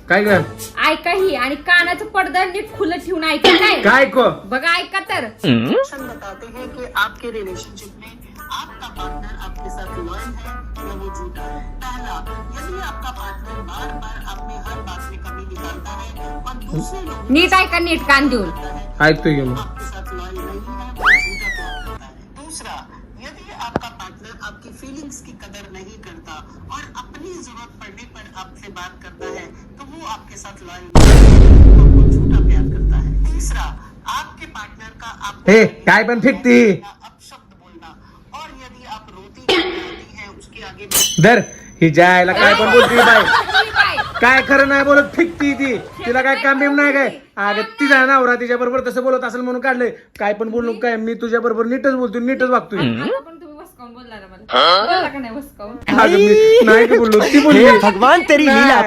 काय ग ऐका ही आणि कानाचं पडदा नीट खुलं ठेवून ऐका काय काय को बघा ऐका तर बताते हैं कि आपके रिलेशनशिप में आपका पार्टनर आपके साथ लॉयल है या वो झूठा है। पहला, यदि आपका पार्टनर बार बार अपने हर बात में कमी निकालता है और दूसरे लोगों नीट ऐका नीट कान देऊन ऐकतोय की मग आपके साथ लॉयल नहीं है वो झूठा प्यार करता है। दूसरा, यदि आपका पार्टनर आपकी फीलिंग्स की कदर नहीं करता और अपनी जरूरत पड़ने पर आपसे बात करता है तो वो आपके साथ लॉयल नहीं है, वो आपको झूठा प्यार करता है। तीसरा, आपके पार्टनर का आपको हे काय पण फिरती अपशब्द बोलना और यदि आप रोती है उसके आगे धर ही जायला काय पण बोलती बाय ही बाय. काय खरं नाही बोलत फिकती ती तिला काय काम बिम नाही काय अगं तिचा नवरा तिच्या बरोबर तसं बोलत असेल म्हणून काढलंय काय पण बोलू काय मी तुझ्या बरोबर नीटच बोलतो नीटच वागतोय आता पण तुम्ही वसकावून बोलला ना मला बोलला का नाही वसकावून अगं मी नाही का बोललो ती बोलली भगवान तेरी लीला